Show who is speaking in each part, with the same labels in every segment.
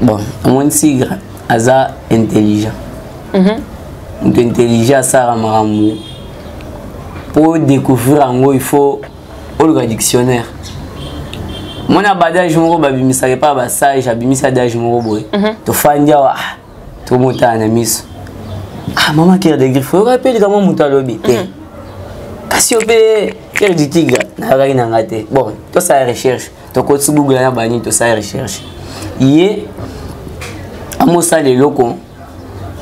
Speaker 1: Bon, mon tigre aza intelligent. Intelligent ça maramu. Pour découvrir en gros il faut le dictionnaire. Mon abadage moro babimisa pas ba sage abimisa adage moro boy. To fandia wa to monta na miso. Ah maman qui a des griffes, vous rappelez comment monta lobi. Kasi opé quel du tigre na rai na ngate. Bon, to ça recherche. To ko tsu Google na bani to ça recherche. Yé amosa le loko.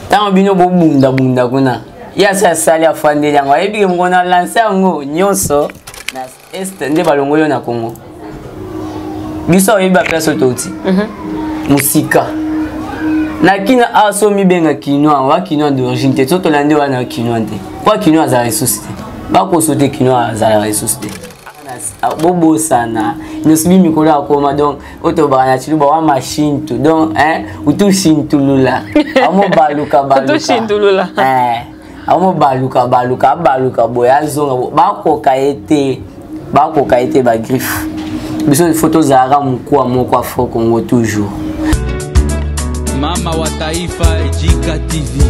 Speaker 1: Tant bino bo bunda kuna. Ya sa sali afande yango ebi ngona lancer ngo nyonso na est nde balongolo na Congo. Biso yeba place toti. Musika. Na kina aso mi benga kinoa wa kinoa d'origine te to lande wana kinoa te. Kwa kinoa za ressuscité. Ba ko sote kinoa za ressuscité. Bobo sana. Nous subi mikolo akoma donc oto bana chiluba wa machine to donc utu shintulula. Amo baluka.
Speaker 2: Utu shintulula.
Speaker 1: Amo baluka boya zonga bakoka ete ba griffe. Biso de photos za mukwa moko afro Congo toujours.
Speaker 3: Mama wa taifa Jika TV.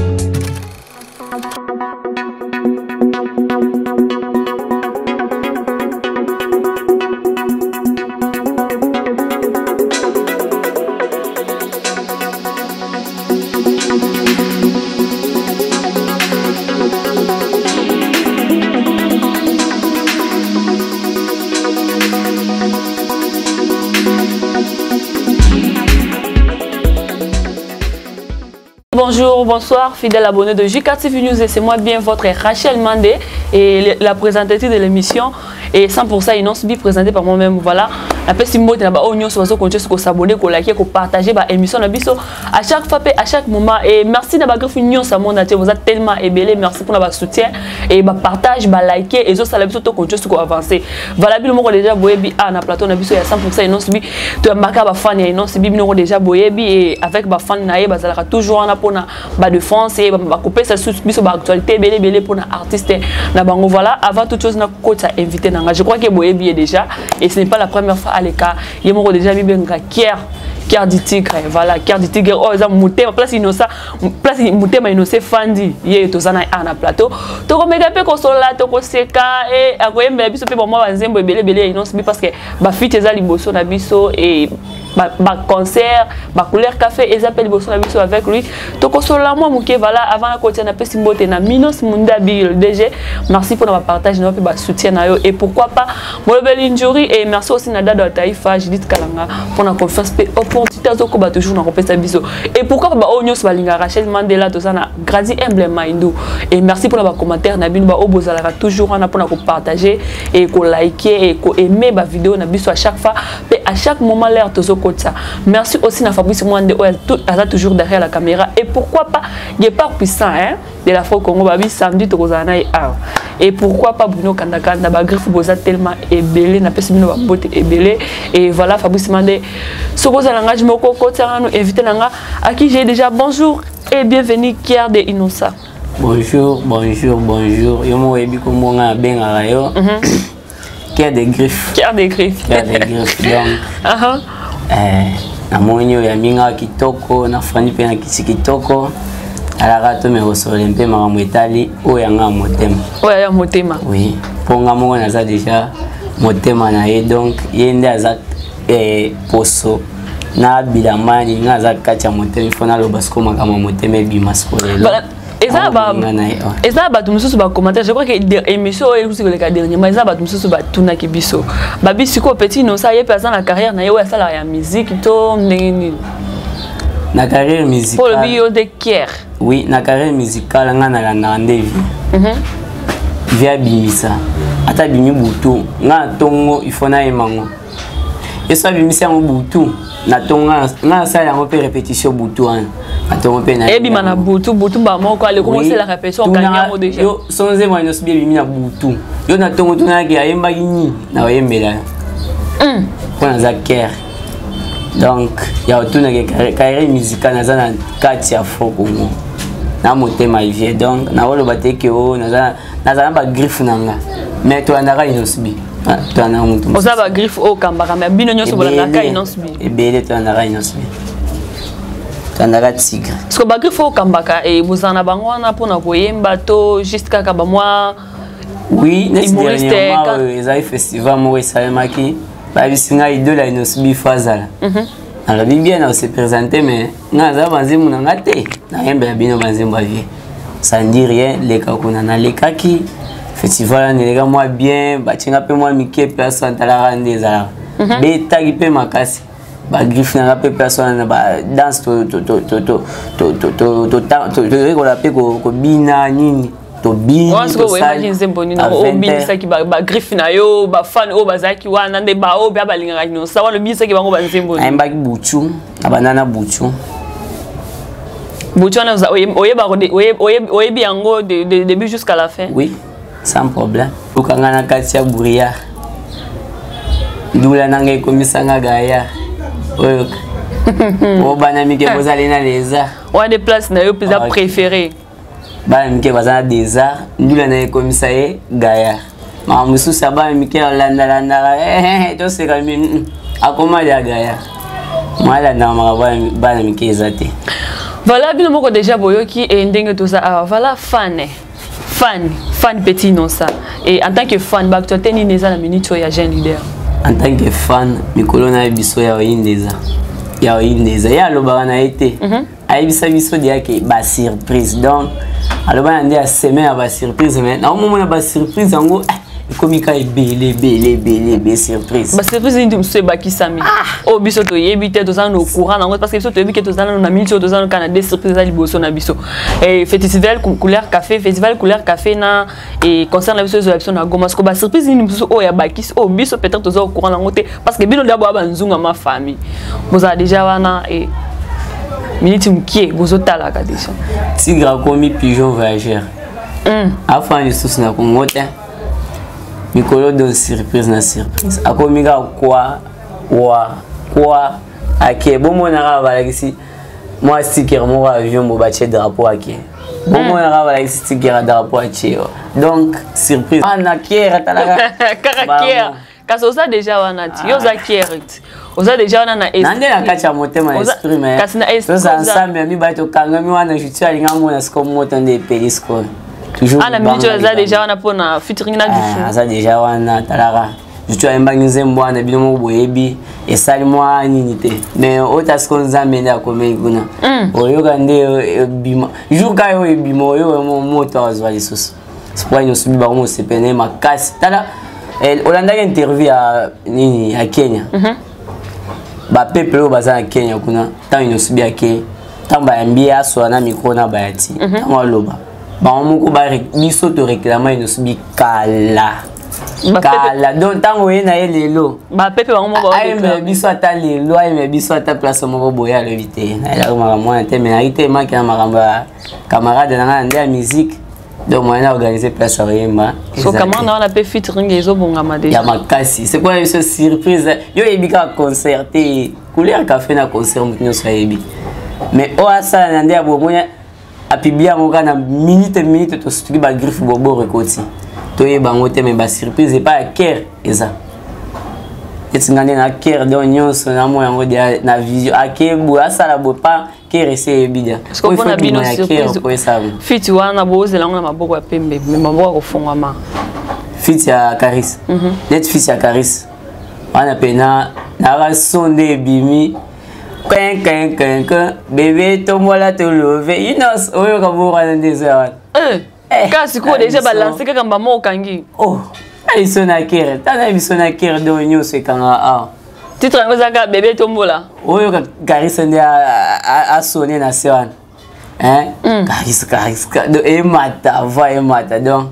Speaker 2: Bonjour, bonsoir, fidèles abonnés de Jika TV News et c'est moi bien votre Rachel Mandé et la présentatrice de l'émission et 100% Innonce Bi présenté par moi-même. Voilà, la petite mot de la oignon sur votre compte, sur s'abonner, pour liker, pour partager la émission à chaque fois, à chaque moment. Et merci d'avoir fait une ça mon vous êtes tellement ébélé. Merci pour votre soutien et partage, liker et ça la biso to compte sur avancer. Voilà, le mot déjà boyebi à na plateau na biso il y a 100% Innonce Bi. Tu as marqué ba fan Innonce Bi nous déjà boyebi et avec ba fan naé bazalaka toujours en pour na ba défense et ba couper ça sur biso ba actualité belé pour na artiste na bango. Voilà, avant toute chose na coach a invité na je crois que boyebi est déjà et ce n'est pas la première fois à l'écart. Il y a déjà mis bien Kier du tigre, voilà, Kier du tigre, oh, ça mouté, place innocent, place mouté, mais innocent fandi, yé, tout ça na plateau. Tu as méga peu consola, tu as seka, et à quoi même biso pour moi, on aime belé, innocent, parce que ma fille est à l'ibosso na biso et ma concert, ma couleur café, et j'appelle l'ibosso na biso avec lui. Tu consola moi, mouké, voilà, avant la côté na pesi mbote na Minos Munda Bill DG. Merci pour notre partage, notre soutien na yo et pourquoi pas, mon bel injury et merci aussi na Dada Taïfa, Judith Kalanga pour la confiance opportunité à toujours dans le biso et pourquoi pas Onyos Balinga Rachel Mandela tout ça na grandi emblème Mindou et merci pour les commentaires na bino ba obozalaka toujours on a pour partager et ko liker et ko aimer ba vidéo na biso à chaque fois et à chaque moment l'air tozo ça. Merci aussi na Fabrice Mwande elle toujours derrière la caméra et pourquoi pas Guépard puissant hein de la fois Congo babi samedi to kozana et pourquoi pas Bruno Kandaka na ba griffe boza tellement ébélé na pesi bino ba bote ébélé et voilà Fabrice Mwande sokozalanga je moko kotanga nous inviter nanga à qui j'ai déjà bonjour et bienvenue Kier de Innocent.
Speaker 1: Bonjour. Yo mo ebi ko mo nga benga rayo. Kier des griffes. Donc na monyo ya minga kitoko na frani pe na kitoko. Alors, tu me reçois un peu ma moitali ou yanga motema.
Speaker 2: Ouais, motema.
Speaker 1: Oui. Pour nga mo na za déjà motema na ye donc yende aza poso na bilamani nga za kacha motema fona lo basko makama motema bimaskole.
Speaker 2: Eza ba tumususu ba commentaire je crois que émission et aussi que le dernier mais eza ba tumususu ba tuna kibiso. Ba bisiko petit non ça y est personne la carrière na ye ouais ça la musique to ndeni.
Speaker 1: Na carrière musicale.
Speaker 2: Pour le bio de Kier.
Speaker 1: Oui, na carrière musicale nga na la ndevi. Via bimisa. Ata bimi butu nga tongo il faut na emango. Et ça bimisa ngo butu na tonga nga ça la pe répétition butu an. Atongo pe na.
Speaker 2: Et bima na butu ba moko aller commencer la répétition gagnant déjà.
Speaker 1: Yo sans moi no sbi bimi na butu. Yo na tongo tuna ki ayemba gini na yembela. Pour na za Kier. Donc, il y a autour de la carrière musicale dans la carte à fond Congo. Na motema vie donc na wolo bateke o na ba griffe nanga. Mais toi na inosbi. Toi na mutu.
Speaker 2: Oza ba griffe o kambaka mais bino nyoso bolanga inosbi.
Speaker 1: Et bele toi na inosbi. tandaka tigre.
Speaker 2: Parce que bagri faut kambaka et vous en avez wana pour na koyemba to juste kaka ba moi.
Speaker 1: Oui, next dernièrement ils avaient festival moi salemaki ba bisinga idole ino subi fazala. Alors bien on s'est présenté mais ngaza banzimu na ngate na yemba ya bino banzimu ba vie. Ça ne dit rien les kakuna na les kaki festival ne les gars moi bien ba tinga pe moi mike personne tala rande za. Beta ki pe makasi. Ba griffe na pe personne ba danse to bina nini to bina
Speaker 2: to imagine zemboni na o binisa ki ba griffe na yo ba fan o bazaki wana nde ba o ba balinga no sa wana binisa ki bango ba zemboni
Speaker 1: ai mbaki buchu abanana buchu
Speaker 2: na oye biango de début jusqu'à la fin.
Speaker 1: Oui, sans problème. Ukangana katia buria ndula nanga komisanga gaya oyo bana mike bozali na leza
Speaker 2: wa des places na yo pisa préféré
Speaker 1: bana mike bazana des arts ndula na komisaye gaya mamusu saba mike landa to se kalmi akoma ya gaya mala na bana mike ezate.
Speaker 2: Voilà bien moko déjà boyoki et ndenge tout ça voilà fan petit non ça et en tant que fan ba tu teni neza na minute ya jeune leader.
Speaker 1: En tant que fan, Mikolo na biso ya oyindeza. Ya oyindeza. Ya lobaka na été. Ayibisa biso dia ke ba surprise. Donc, aloba ndé a semaine ba surprise mais na moment na ba surprise ngo komika belle surprise.
Speaker 2: Ba surprise ndi mso ba kisami. O biso to yebi te to zana au courant nango parce que biso to yebi ke to zana na minute to zana kana des surprises ali boso na biso. Et festival couleur café na et concert na biso zo biso na Goma ko ba surprise ndi mso o ya ba kis o biso peut-être to zo au courant nango te parce que bino ndabo ba nzunga ma famille. Boza déjà wana et minute mkie bozo tala ka déjà.
Speaker 1: Tigre komi pigeon voyageur. Afan ni sous na kongote. Mikolo donne surprise na surprise. Akomiga quoi ake bomo na ravala ici. Moi sticker mon avion mo bache drapeau ake. Bomo na ravala ici sticker drapeau ake. Donc surprise. Ana kiera talaga.
Speaker 2: Karakiera. Kaso ça déjà wana ti. Yo za kiera. Oza déjà wana na esprit.
Speaker 1: Nande na kacha motema esprit mais.
Speaker 2: Kasina esprit.
Speaker 1: Ça ensemble mi baito kanga mi wana jutu alinga mona sko moto nde perisco.
Speaker 2: Ah, la minute là déjà on a pour na featuring na du
Speaker 1: ça déjà on talara je suis embangize mbwana bino boyebi et sali moi ninité mais otas ko nzamenda ko menguna oyoka nde bima jour ka yo bima yo moto azwa lisusu c'est pour nous subi ba mo sepene makasi tala olanda interview à nini à Kenya ba peuple baza na Kenya kuna tant nous subi ake tamba yambia so na micro na bayati tamba loba ba moko ba biso to réclamer no subi kala donc tango yena lelo
Speaker 2: ba pepe ba moko
Speaker 1: ba ay biso ata lelo ay biso ata place moko boya le vite na la makambo na te mais na ite manki na makambo camarade na ngande ya musique donc moi na organiser place oyemba
Speaker 2: so comment na pe featuring ezo bongama déjà
Speaker 1: ya makasi c'est quoi ce surprise yo ebika concerter couleur café na concert mutino so yebi mais o asa na ndia bomoya a publié mon na minute to studio ba griffe bobo rekoti to ye bango te mais ba surprise et pas à cœur eza etingane na cœur de nyonso na mo yango dia na vision akebu asala bo pas cœur ese bidia
Speaker 2: parce qu'on a bino surprise
Speaker 1: ko esa
Speaker 2: fit wana boze lango na maboko ya pembe mais maboko ko fongama
Speaker 1: fit ya Caris net fit ya Caris wana pena na rasonde bimi bébé tombola te lever inos oyo kabura ndeze wana
Speaker 2: kasi ko déjà balancer kaka mbamo kangi
Speaker 1: oh alisona kere tana bisona kere do nyoso kanga
Speaker 2: titre ngo zaka bébé tombola
Speaker 1: oyo Carissa nde a sonné na sewana Carissa do emata donc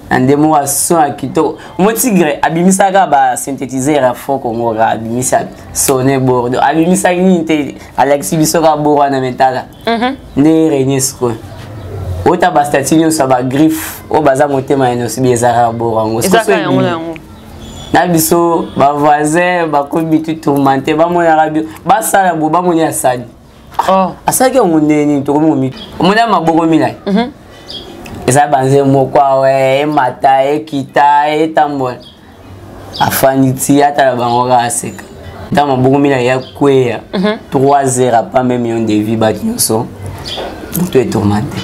Speaker 1: andemo wa son akito mo tigre abimisaka ba synthétiseur à fond kongo ga abimisa sonné bordeaux abimisa ni te Alexis bisoka borwa na metala ne renesko ota ba statinyo sa ba griffe o baza motema eno sibi ezara borango na biso ba voisin ba kobitu tourmenté ba mona radio ba sala bo ba mona asadi asaki nguneni to komo mi mona maboko milai eza banze moko we mata ekita etambola afani ti ata bango ga seka dans ma beaucoup mila ya kweya 3 heures pas même yon de vie ba nyonso tout est tourmenté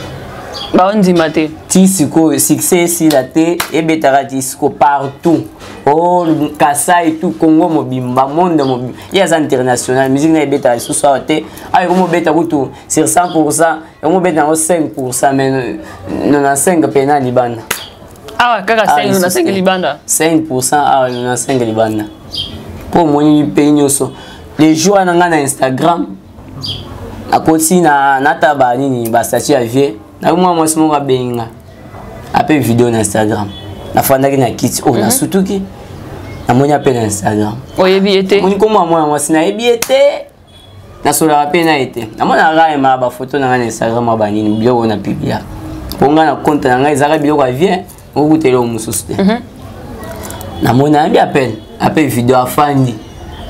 Speaker 2: ba on dit maté
Speaker 1: tisiko succès si la té et betara tisiko partout oh Kasa et tout Congo mobimba monde mobimba il y a international musique na betara sous sorté ay comme beta tout sur 100% et on beta 5% mais 95 pena libanda
Speaker 2: ah kaka 5 libanda
Speaker 1: 5% ah 95 libanda pour moi ni pays nyonso les jours na Instagram à côté na taba nini ba statut à vie na moi simo ka benga après vidéo na Instagram na fandaki na kit oh na surtout ki na moni appel na Instagram
Speaker 2: oyebi été
Speaker 1: moni comme moi sina yebi été na sola rappel na été na mona ra ma ba photo na Instagram ba nini bio na publier ponga na compte na ngai zaka bilo ka vie ngokutelo mususu te na mona bi appel après vidéo afandi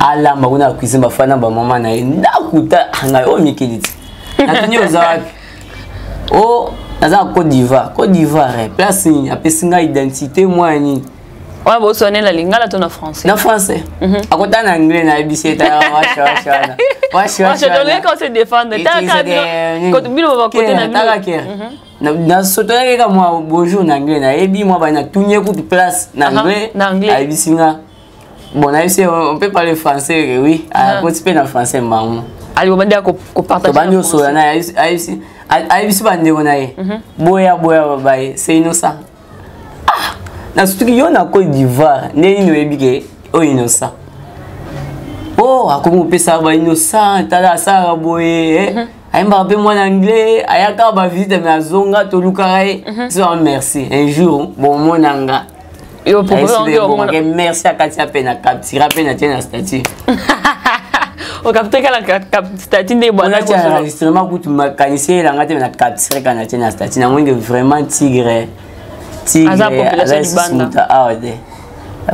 Speaker 1: alamba kuna kwizimba fana ba mama na ndakuta ngai o mikiliti na tunyo zawapi oh naza Côte d'Ivoire place ni apesinga identité moi ni
Speaker 2: ouais bo sonner la lingala to na français
Speaker 1: akota na anglais na ebiseta washa
Speaker 2: je donne quand se défendre ta quand bino ba côté na
Speaker 1: na sotoleke ka moi bonjour na anglais na ebi moi ba na tunye ku place na anglais ebisinga bon na essayer on peut parler français oui à côté na français maman
Speaker 2: ali bo bandi ko partager
Speaker 1: bandi so na aibisi bandeko na ye boya babaye c'est innocent ah na surtout yo na Côte d'Ivoire ndeni no ebike o innocent oh akomo pesa ba innocent tala sara boye ayamba pe moi en anglais ayaka ba visite mais azonga to lukaye so merci un jour bon monanga
Speaker 2: yo pour
Speaker 1: merci à Katia pena captira pena tena statut
Speaker 2: au capteur la statine des bonnes
Speaker 1: enregistrement pour tout mécanicien la ngate na capture kana tena statine na mwinge vraiment tigre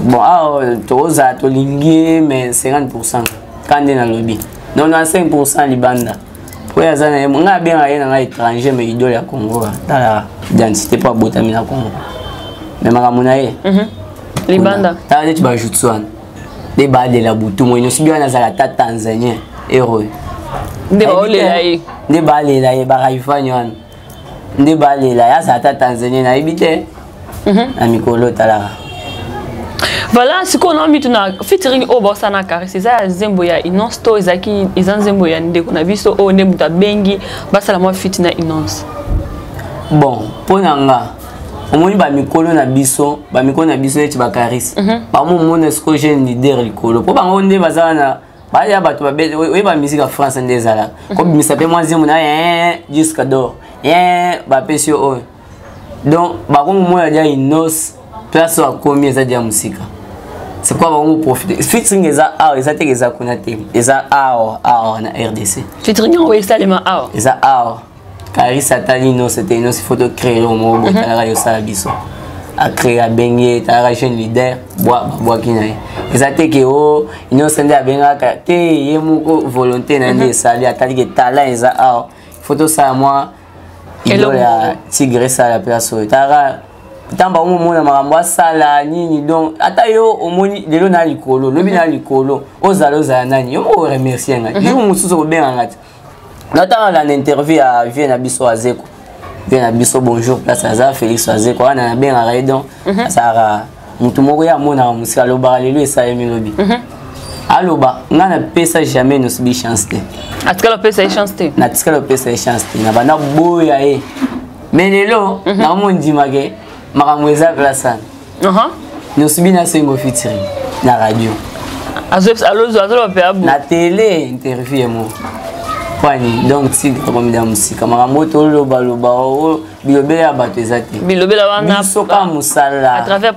Speaker 1: bon toza to lingi mais 50% quand na lobby 95% libanda pour ya zana nga bien aye na étranger mais idole ya Congo la identité pas botami na Congo mais makamuna ye
Speaker 2: libanda
Speaker 1: ta tu ba jutsuan de ba de la butu mo ino sibi wana za ta Tanzania héros de ba le la ye ba raifanya wana de ba le la ya za ta Tanzania na ibite na mikolo tala
Speaker 2: voilà ce qu'on a mis tuna featuring au Bossana car c'est ça zembo ya Inonce to ezaki ezan zembo ya ndeko na biso o ne muta bengi basala mo fit na Inonce
Speaker 1: bon ponanga omoni ba mikolo na biso eti bakaris ba mo mona sko jeune leader likolo po bango nde bazana ba ya bato ba we ba musique ya France ndezala ko bimisa pe moi zembo na jusqu'à d'or ba pesio o donc ba ko mo ya Inonce place à combien ça dia musique c'est quoi va on profiter featuring eza te eza kuna te eza na RDC
Speaker 2: featuring on eza lema
Speaker 1: eza Karis Satanino c'était une photo créée au mot botala yo sala biso a créé a bengi ta jeune leader bois kinaye eza te ke o ino sende a benga ka te yemoko volonté na ndi sali atali ke talent eza photo ça moi il a tigre ça la place tara tamba omona makambo sala nini donc ata yo omoni lelo na likolo lobi na likolo ozaloza nani yo mo remercier nga yo mususu ko benga ngati nata la interview à Viena biso azeko Viena biso bonjour place aza Félix azeko ana na benga raidon sara mutu moko ya mona musika loba lelo esa yemi lobi aloba ngana pesa jamais no sibi chance te
Speaker 2: atkala pesa chance te
Speaker 1: na tkala pesa chance te na bana boya e mais lelo na mo ndimage makamweza klasana no sibi na sengo featuring na radio
Speaker 2: azo pe abu
Speaker 1: na télé interview mo Pani donc si comme dans musique makambo to loba o bilobela bato ezati
Speaker 2: bilobela wana
Speaker 1: soka musala
Speaker 2: à travers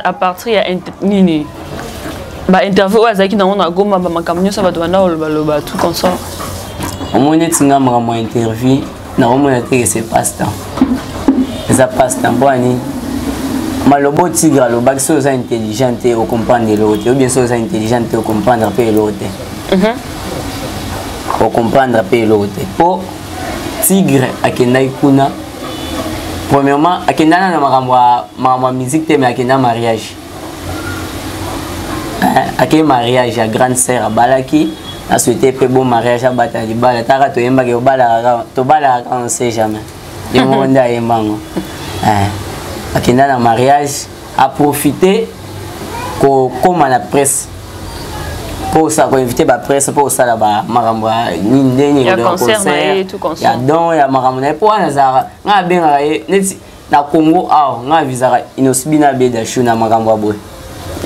Speaker 2: à partir ya nini ba interview azaki na ona goma ba makambo so bato bana loba tout comme ça
Speaker 1: au moins tinga makambo interview na au moins te c'est passe-temps ça passe-temps boni malobo tigre lo ba so za intelligente au comprendre l'autre ou bien so za intelligente au comprendre pe l'autre pour comprendre pe l'autre pour tigre akenda ikuna premièrement akenda na makambo musique te mais akenda mariage Ake mariage à grande sœur à Balaki. A souhaité peu bon mariage à Batali Bala. Tara to yemba ke bala to bala on ne sait jamais. Le monde a yembango. Akenda na mariage a profité comme à la presse. Pour ça ko inviter ba presse pour ça là ba makambo ni ndeni
Speaker 2: le concert et tout concert.
Speaker 1: Ya don ya makambo na pour na zara nga benga neti na Congo nga visa inosbina be da shuna makambo aboy.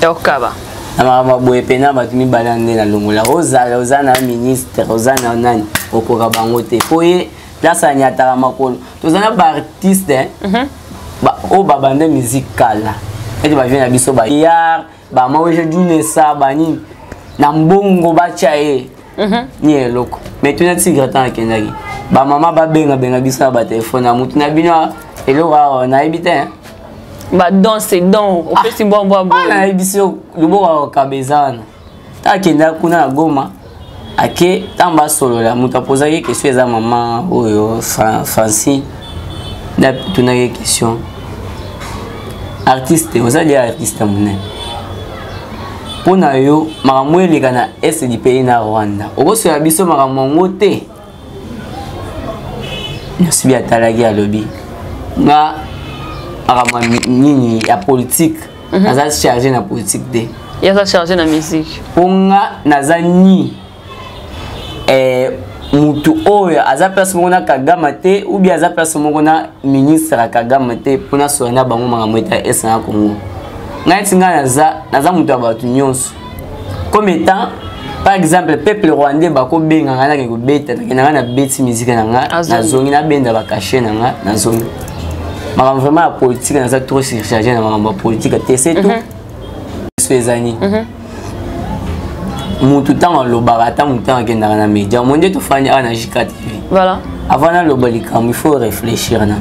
Speaker 2: Okaba.
Speaker 1: Na makambo aboy pena batumi balande na longola Rozana ministre Rozana nani okoka bango te. Poye place anyata makolo. Tozana ba artiste ba o babande musicale. Et ba vient na biso ba yar ba maweje dune sa bani na mbongo bachae. Ni eloko. Mais tu n'as tigre tant kenaki. Ba mama ba benga biso ba téléphone na mutu na bino eloko na ebite.
Speaker 2: Ba danse don o pesi mbombo bo.
Speaker 1: Na ebiso lubo kabezana. Ta kenda kuna na Goma. Ake tamba solo la mutu posa ke question eza mama oyo Francine. Na tuna ke question. Artiste, vous allez artiste mouné. Pour na yo, makamwe leka na est du pays na Rwanda. Oko so ya biso makamongo te. Nosibi atalagi ya lobby. Nga makamwa nini ya politique. Naza chargé na politique te.
Speaker 2: Yaza chargé na musique.
Speaker 1: Ponga naza ni mutu oyo aza place moko na Kagame te ou bien aza place moko na ministre ya Kagame te pona soana bango makambo eta esa na Congo. Ngai tinga naza mutu abatu nyonso. Comme étant par exemple peuple rwandais bako benga ngana ke kobeta na na beti musique na nga na zongi na benda ba cacher na nga na zongi. Makambo vraiment la politique naza trop surchargé na makambo politique te c'est tout. Swezani. Mutu tanga lobara ta mutu tanga kenda na média monde to fanya na JK TV.
Speaker 2: Voilà.
Speaker 1: Avant na lobalika il faut réfléchir na.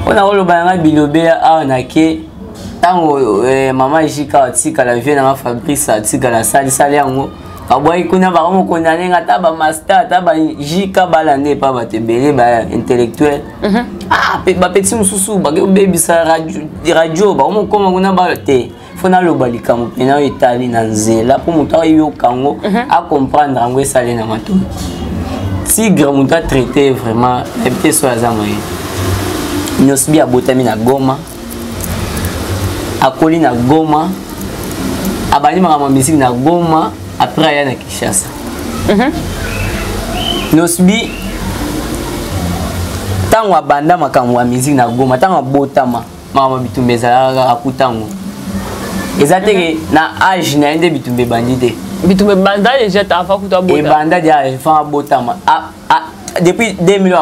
Speaker 1: On a lobanga bilobe a na ke tango mama JK tika la vie na Fabrice tika la sali yango. Aboyi kuna ba mo condamner ngata ba master ta ba JK balande pa ba tebele ba intellectuel. Ba petit mususu ba baby sa radio ba mo koma kuna ba te. Fona lobalika mo pena etali na nzela pour muta yo kango à comprendre ngo esale na mato. Tigre muta traiter vraiment epte so azamaye. Nosbi abotami na Goma. Akoli na Goma. Abali makama musique na Goma après aya na Kinshasa. Nosbi tango abanda makambo ya musique na Goma tango abotama mama bitumbeza akutango. Exactement na âge na ende bitumbe bandite.
Speaker 2: Bitumbe banda déjà ta fa kuta bota.
Speaker 1: Et banda dia fa botama. Depuis 2000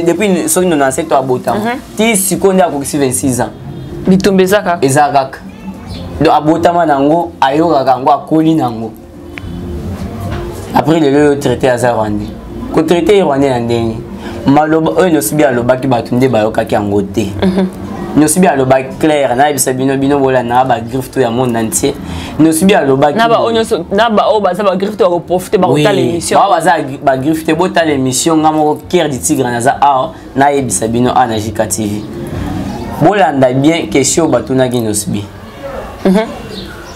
Speaker 1: depuis so no na secteur abotama. Ti sikonde akokisi 26 ans.
Speaker 2: Bitumbe zaka.
Speaker 1: Ezakaka. Do abotama nango ayoka kango akoli nango. Après le traité à Rwanda. Ko traité Rwanda na ndeni. Maloba oyo no sibi aloba ki batunde bayoka ki angote. Nous subis à l'oba clair, na ibisa bino bola na ba griffe to ya monde entier. Nous subis à l'oba
Speaker 2: na ba onyo na ba o ba za ba griffe to ko profiter ba kota l'émission.
Speaker 1: Ba za ba griffe te bota l'émission ngamo cœur du tigre na za na ibisa bino na JK TV. Bolanda bien question batuna ki nous subis.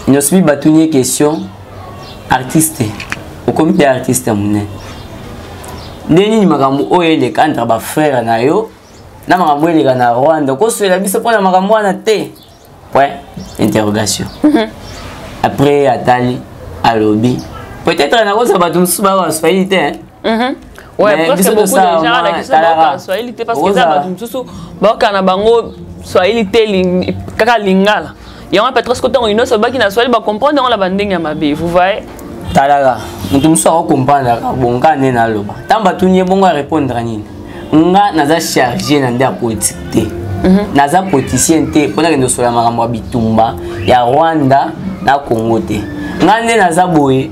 Speaker 1: Nous subis batuni question artiste. Au comité artiste mune. Neni makambo oyo le kantra ba frère na yo. Na makambo eleka na Rwanda ko soela biso pona makambo wana te. Ouais, interrogation. Après atali alobi. Peut-être na ko sa batu msuba wa Swahili te.
Speaker 2: Ouais, parce que beaucoup de gens la question de Swahili te parce que ça batu msusu ba kana bango Swahili te kaka lingala. Yama peut-être que tant une autre ba ki na Swahili ba comprendre on la bandinga mabe, vous voyez?
Speaker 1: Talaga, mutu msuba ko comprendre bonga ne na loba. Tamba tunye bongo répondre nini? Nga naza chargé na nda politique te. Naza politicien te pona ke ndosola makambo bitumba ya Rwanda na Congo te. Nga nde naza boye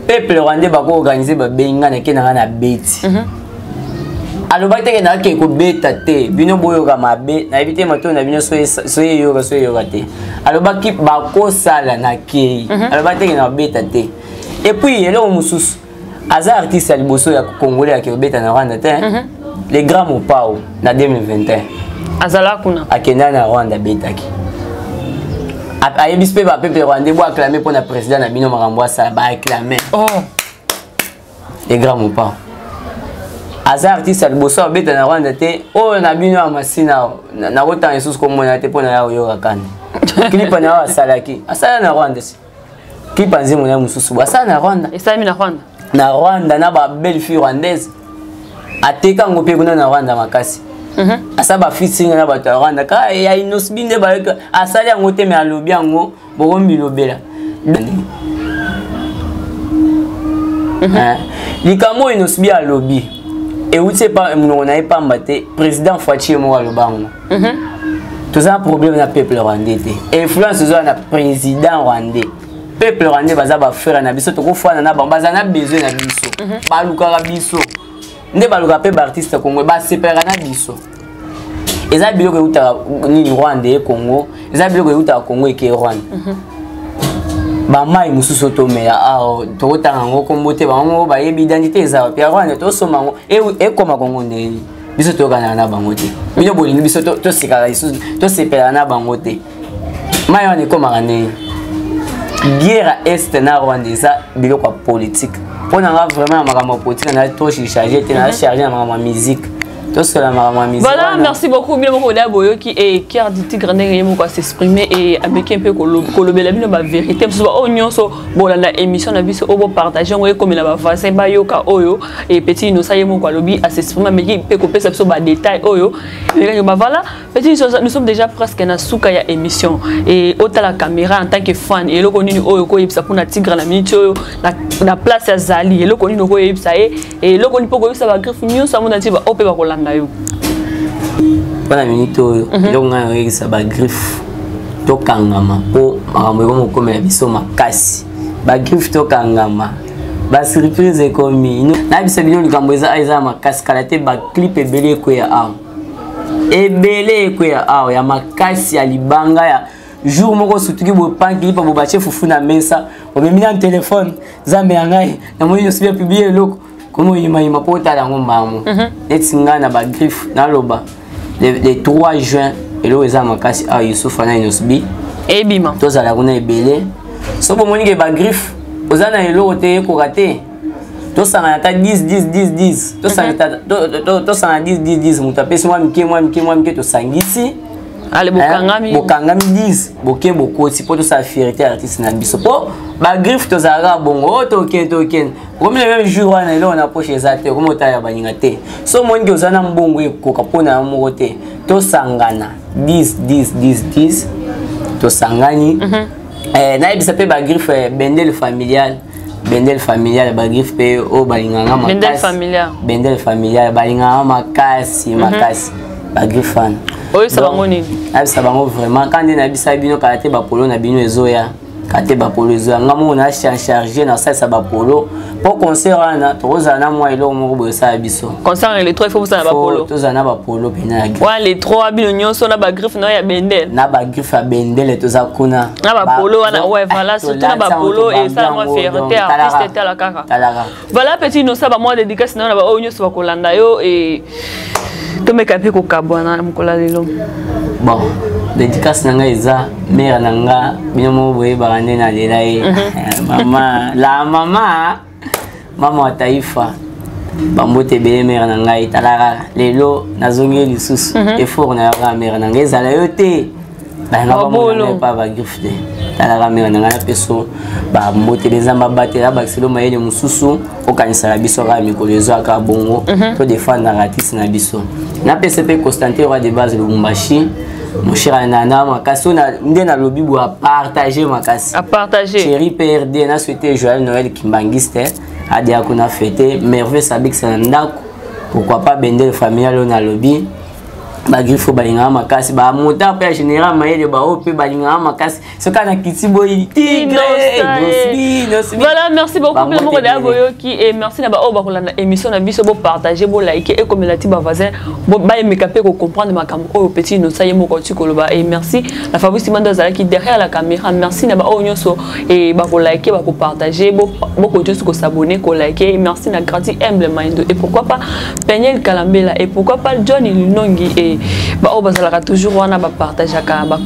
Speaker 1: peuple rwandais bako organiser ba benga na ke na beti. Aloba te ke na ke ko beta te bino boyo ka mabe na ebite mato na bino so yoga te. Aloba ki bako sala na ke. Aloba te ke na beta te. Et puis eloko mususu aza artiste ya liboso ya Congolais ya ke beta na Rwanda te. Les grands Mopao na 2021.
Speaker 2: Azala kuna.
Speaker 1: Akenda na Rwanda betaki. ayebispe ba peuple rwandais bo acclamer pour na président na bino makambo ça ba acclamer les grands mon pas Aza artiste alboso abeta na Rwanda te o na bino ya masina na kota Jesus komona te pona ya oyo kakane clip na wa salaki asala na Rwanda si clip nzimo na mususu asala na Rwanda
Speaker 2: esami na Rwanda
Speaker 1: na ba belle fille rwandaise ateka ngope kuna na Rwanda makasi asa ba fisinga na bato ya Rwanda ka ya inosbi nde ba asala yango te me alobi yango bokombi lobela likamo inosbi alobi et où c'est pas on n'avait pas maté président Fachi mo alobango tout ça problème na peuple rwandais influence na président rwandais peuple rwandais baza ba frère na biso to ko fana na baza na besoin na biso baluka biso nde baluka pe ba artiste congolais ba separa na biso eza biloko uta ni Rwanda et Congo eza biloko uta Congo et Rwanda bamai mususu tomela to tango kombote bango ba yebi identité za pia Rwanda to somango e koma Congo ndeni biso to kana na bango te bino bolingi biso to sikala isu to sepela na bango te mai wana koma kane guerre est na Rwanda ça biloko politique pona nga vraiment makambo politique na to charger te na charger makambo musique.
Speaker 2: Voilà, merci beaucoup. Bien beaucoup d'abord qui est cœur du tigre n'est pas s'exprimer et avec un peu colobé la vérité. Oh non so bon la émission na biso obo partager on comme la face ba yoka oyo et petit nous ça y est mon quoi lobby à s'exprimer mais qui peut couper ça ba détail oyo. Voilà, petit nous sommes déjà presque na souka ya émission et autant la caméra en tant que fan et le connu oyo ko yebisa pour na tigre na minute oyo na place ya Zali et le connu ko yebisa et le connu pour ça va griffe news ça mon ati ba opé ba kolanda.
Speaker 1: Voilà minute donc on a ça ba griffe to kangama po makambo ko mokome biso makasi ba griffe to kangama ba surprise komi na biso bino likambo eza makasi kala te ba clip ebele ko ya ya makasi ya libanga ya jour moko sutuki bo pan clip bo ba chef fufu na mesa o memi na téléphone zambe yangai na moyo subia publier loko comment il m'a porté dans mon maman et singana ba griffe na loba le 3 juin et le eza makasi a Youssouf na inosbi
Speaker 2: et bima
Speaker 1: to za la kuna ebele so bo moni ke ba griffe ozana elo te ko raté to sanga ta 10 to sanga to sanga 10 mutapesi moi mike to sangisi
Speaker 2: ale bokangami
Speaker 1: 10 boke bokoti po to sa fierté artiste na biso po ba griffe to zara bongo to ken comme le même jour wana ile on approche ezate comme otaya baninga te so mongi ozana mbongo ekoka pona moko te to sangana 10 to sangani na ebisa pe ba griffe bendel familial ba griffe pe o balinganga makasi bendel familial balinganga makasi ba griffe fan
Speaker 2: oyo sabango nini
Speaker 1: sabango vraiment quand on a bisa bino kate ba polo na bino ezoya kate ba polo ezoya ngamo na charger na ça ba polo pour concert ana toza na moi elo mo bo sa biso
Speaker 2: concert les trois il faut ça na ba polo
Speaker 1: toza na ba polo pena
Speaker 2: wa les trois bino nyonso na ba griffe na ya bendel
Speaker 1: na ba griffe ya bendel toza kuna
Speaker 2: na ba polo wana ouais voilà surtout na ba polo et ça moi fierté artiste à la kaka voilà petit no ça ba moi dédicace na ba onyo so ba kolanda yo et to me kapi ko kabwana mukola lelo
Speaker 1: bon dédicace nanga eza mère nanga binomo boye barande na lelai mama wa taifa bambote bele mère nanga italaka lelo nazongi lisusu effort na ya mère nanga ezala yo te banga pas ba griffe talaka mère nanga na peso bambote bezamba batela bakiselo mayele mususu okanisa la biso ka mikolo ezo aka bongo to défendre artiste na biso na PCP Constantin Roi de base Lubumbashi mon cher Nana makasi na ndena lobi bo partager makasi
Speaker 2: à partager
Speaker 1: chéri PRD na souhaité Joël Noël Kimbangiste a dia kuna fêter merveille sabik ndako pourquoi pas bendel familial na lobi ba griffe balinga makasi ba monta pe général mayele ba op balinga makasi ce kana kitibo tigre
Speaker 2: voilà merci beaucoup pour le mot d'Aboyo qui et merci na ba o ba kolanda émission na biso bo partager bo liker et comme la ti ba voisin bo ba mekape ko comprendre makambo o petit no ça yemo ko ti koloba et merci la Fabrice Mandazala qui derrière la caméra merci na ba o nyonso et ba ko liker ba ko partager bo ko juste ko s'abonner ko liker merci na gratuit humble mind et pourquoi pas Peniel Kalambela et pourquoi pas Johnny Lunongi et et bah oh bazalaka toujours wana ba partageaka ba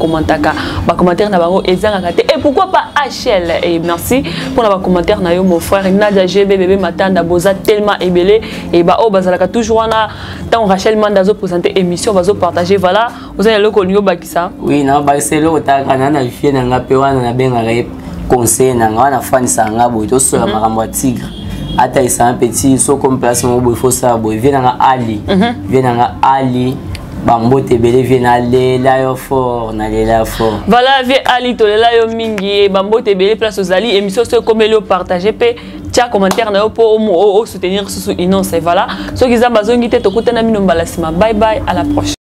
Speaker 2: commentaire na bango ezanga te et pourquoi pas HL et merci pour la commentaire na yo mon frère Nadia GB bébé Matanda boza tellement ébélé et bah oh bazalaka toujours wana tant Rachel Mandazo présenter émission bazo partager voilà vous allez le konyo bakisa
Speaker 1: oui na ba c'est le otaka na vie na nga pe wana na benga conseil na nga wana fan sanga bo to so makambo ya tigre ata isa un petit so comme place mo bo il faut ça bo vient na Ali vient na Ali bambote belé vient aller là yo fort na là fort
Speaker 2: voilà vient Ali to là yo mingi bambote belé place aux Ali émission so comme le partager pe tia commentaire na yo pour soutenir sous innocent voilà ceux qui za bazongi te to kutana mino mbalasima bye bye à la prochaine.